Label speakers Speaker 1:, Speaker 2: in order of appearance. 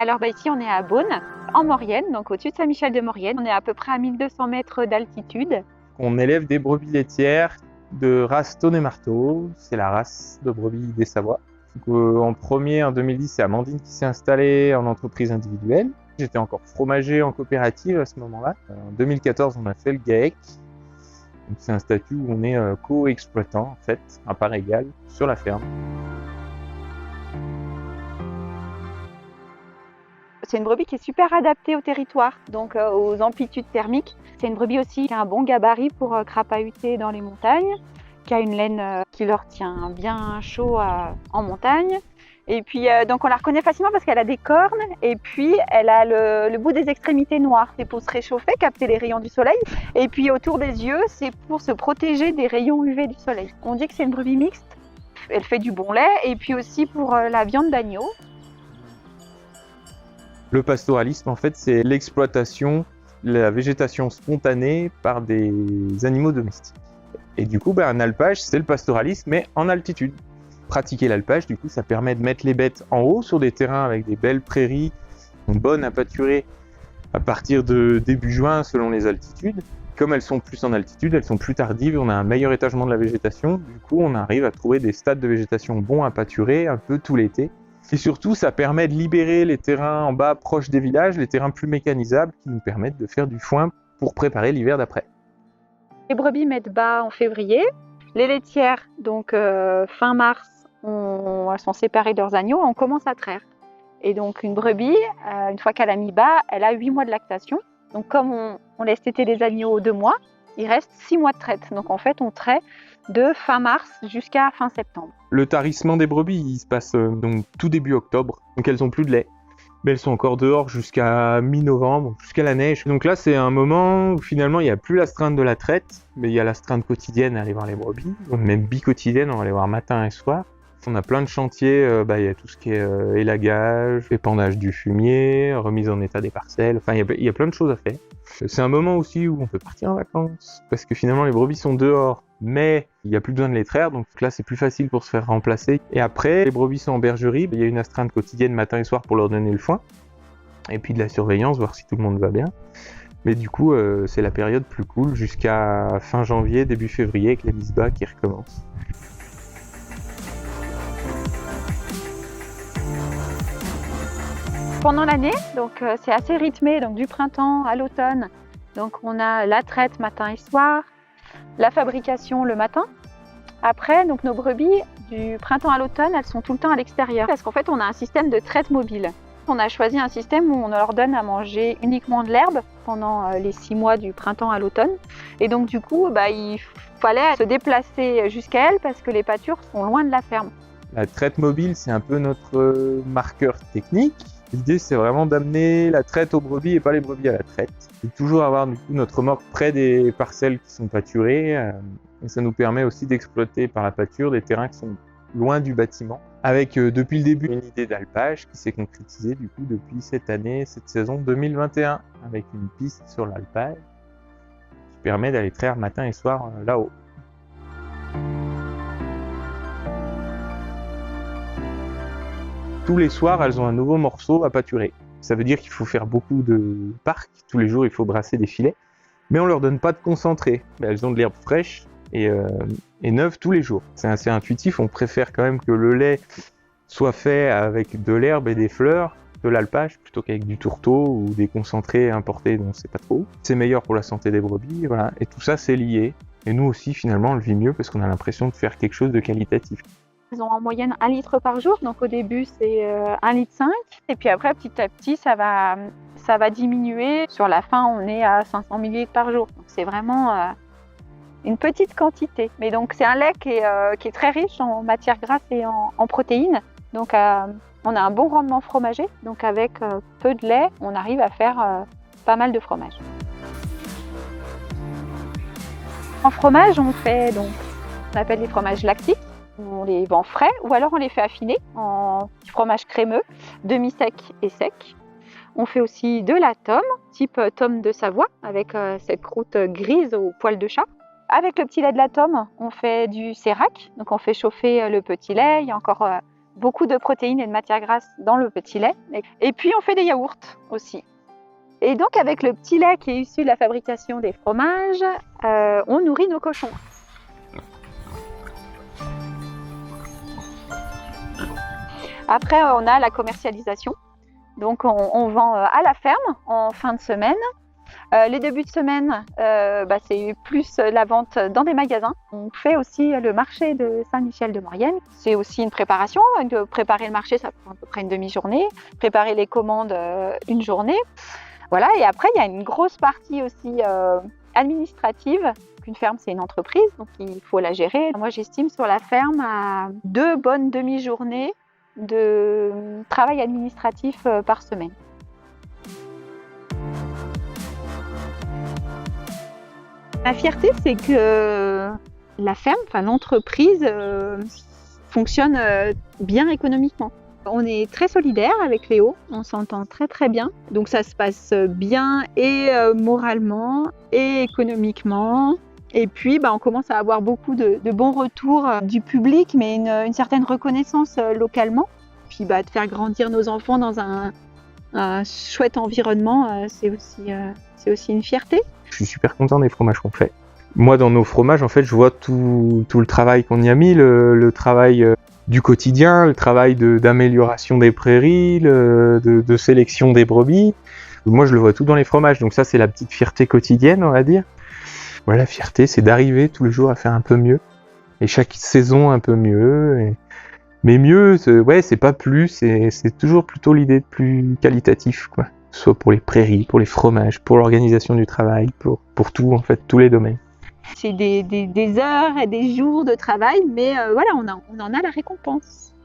Speaker 1: Alors ici on est à Beaune, en Maurienne, donc au-dessus de Saint-Michel-de-Maurienne. On est à peu près à 1200 mètres d'altitude.
Speaker 2: On élève des brebis laitières de race Tonnet-Marteau, c'est la race de brebis des Savoies. En premier, en 2010, c'est Amandine qui s'est installée en entreprise individuelle. J'étais encore fromager en coopérative à ce moment-là. En 2014, on a fait le GAEC. Donc, c'est un statut où on est co-exploitant, en fait, à part égale, sur la ferme.
Speaker 1: C'est une brebis qui est super adaptée au territoire, donc aux amplitudes thermiques. C'est une brebis aussi qui a un bon gabarit pour crapahuter dans les montagnes, qui a une laine qui leur tient bien chaud en montagne. Et puis donc on la reconnaît facilement parce qu'elle a des cornes et puis elle a le bout des extrémités noires. C'est pour se réchauffer, capter les rayons du soleil. Et puis autour des yeux, c'est pour se protéger des rayons UV du soleil. On dit que c'est une brebis mixte. Elle fait du bon lait et puis aussi pour la viande d'agneau.
Speaker 2: Le pastoralisme, en fait, c'est l'exploitation, la végétation spontanée par des animaux domestiques. Et du coup, un alpage, c'est le pastoralisme, mais en altitude. Pratiquer l'alpage, du coup, ça permet de mettre les bêtes en haut sur des terrains avec des belles prairies, bonnes à pâturer à partir de début juin selon les altitudes. Comme elles sont plus en altitude, elles sont plus tardives, on a un meilleur étagement de la végétation. Du coup, on arrive à trouver des stades de végétation bons à pâturer un peu tout l'été. Et surtout, ça permet de libérer les terrains en bas proches des villages, les terrains plus mécanisables qui nous permettent de faire du foin pour préparer l'hiver d'après.
Speaker 1: Les brebis mettent bas en février. Les laitières, donc fin mars, elles sont séparées de leurs agneaux, on commence à traire. Et donc une brebis, une fois qu'elle a mis bas, elle a 8 mois de lactation. Donc comme on laisse téter les agneaux 2 mois, il reste 6 mois de traite. Donc en fait, on traite de fin mars jusqu'à fin septembre.
Speaker 2: Le tarissement des brebis, il se passe donc tout début octobre, donc elles n'ont plus de lait. Mais elles sont encore dehors jusqu'à mi-novembre, jusqu'à la neige. Donc là, c'est un moment où finalement, il n'y a plus l'astreinte de la traite, mais il y a l'astreinte quotidienne à aller voir les brebis, même bi-quotidienne, on va les voir matin et soir. On a plein de chantiers, il y a tout ce qui est élagage, épandage du fumier, remise en état des parcelles, enfin il y a plein de choses à faire. C'est un moment aussi où on peut partir en vacances, parce que finalement les brebis sont dehors, mais il n'y a plus besoin de les traire, donc là c'est plus facile pour se faire remplacer. Et après, les brebis sont en bergerie, il y a une astreinte quotidienne matin et soir pour leur donner le foin, et puis de la surveillance, voir si tout le monde va bien. Mais du coup, c'est la période plus cool jusqu'à fin janvier, début février, avec les mises bas qui recommencent.
Speaker 1: Pendant l'année, donc c'est assez rythmé, donc du printemps à l'automne. Donc on a la traite matin et soir, la fabrication le matin. Après, donc nos brebis, du printemps à l'automne, elles sont tout le temps à l'extérieur. Parce qu'en fait, on a un système de traite mobile. On a choisi un système où on leur donne à manger uniquement de l'herbe pendant les 6 mois du printemps à l'automne. Et donc du coup, il fallait se déplacer jusqu'à elles parce que les pâtures sont loin de la ferme.
Speaker 2: La traite mobile, c'est un peu notre marqueur technique. L'idée, c'est vraiment d'amener la traite aux brebis et pas les brebis à la traite. Et toujours avoir du coup notre remorque près des parcelles qui sont pâturées. Et ça nous permet aussi d'exploiter par la pâture des terrains qui sont loin du bâtiment. Avec depuis le début une idée d'alpage qui s'est concrétisée du coup depuis cette année, cette saison 2021, avec une piste sur l'alpage qui permet d'aller traire matin et soir là-haut. Tous les soirs, elles ont un nouveau morceau à pâturer. Ça veut dire qu'il faut faire beaucoup de parcs. Tous les jours, il faut brasser des filets. Mais on leur donne pas de concentré. Elles ont de l'herbe fraîche et neuve tous les jours. C'est assez intuitif. On préfère quand même que le lait soit fait avec de l'herbe et des fleurs, de l'alpage, plutôt qu'avec du tourteau ou des concentrés importés dont on sait pas trop. C'est meilleur pour la santé des brebis. Voilà. Et tout ça, c'est lié. Et nous aussi, finalement, on le vit mieux parce qu'on a l'impression de faire quelque chose de qualitatif.
Speaker 1: Ils ont en moyenne 1 litre par jour, donc au début c'est 1,5 litre. Et puis après, petit à petit, ça va diminuer. Sur la fin, on est à 500 ml par jour. Donc c'est vraiment une petite quantité. Mais donc c'est un lait qui est très riche en matières grasses et en protéines. Donc on a un bon rendement fromager. Donc avec peu de lait, on arrive à faire pas mal de fromage. En fromage, on appelle les fromages lactiques. On les vend frais ou alors on les fait affiner en fromage crémeux, demi-sec et sec. On fait aussi de la tome, type tome de Savoie, avec cette croûte grise au poil de chat. Avec le petit lait de la tome, on fait du sérac, donc on fait chauffer le petit lait. Il y a encore beaucoup de protéines et de matières grasses dans le petit lait. Et puis on fait des yaourts aussi. Et donc avec le petit lait qui est issu de la fabrication des fromages, on nourrit nos cochons. Après, on a la commercialisation. Donc on vend à la ferme en fin de semaine. Les débuts de semaine, c'est plus la vente dans des magasins. On fait aussi le marché de Saint-Michel-de-Maurienne. C'est aussi une préparation. Préparer le marché, ça prend à peu près une demi-journée. Préparer les commandes, une journée. Voilà. Et après, il y a une grosse partie aussi administrative. Une ferme, c'est une entreprise, donc il faut la gérer. Moi, j'estime sur la ferme à 2 bonnes demi-journées de travail administratif par semaine. Ma fierté, c'est que la ferme, l'entreprise, fonctionne bien économiquement. On est très solidaires avec Léo, on s'entend très très bien. Donc ça se passe bien et moralement et économiquement. Et puis on commence à avoir beaucoup de bons retours du public, mais une certaine reconnaissance localement. Puis de faire grandir nos enfants dans un chouette environnement, c'est aussi une fierté.
Speaker 2: Je suis super content des fromages qu'on fait. Moi, dans nos fromages, en fait, je vois tout le travail qu'on y a mis, le travail du quotidien, le travail d'amélioration des prairies, de sélection des brebis. Moi, je le vois tout dans les fromages. Donc ça, c'est la petite fierté quotidienne, on va dire. Voilà, la fierté, c'est d'arriver tous les jours à faire un peu mieux. Et chaque saison, un peu mieux. Mais mieux, c'est pas plus, c'est toujours plutôt l'idée de plus qualitatif, quoi. Soit pour les prairies, pour les fromages, pour l'organisation du travail, pour tout, en fait, tous les domaines.
Speaker 1: C'est des heures et des jours de travail, mais on en a la récompense.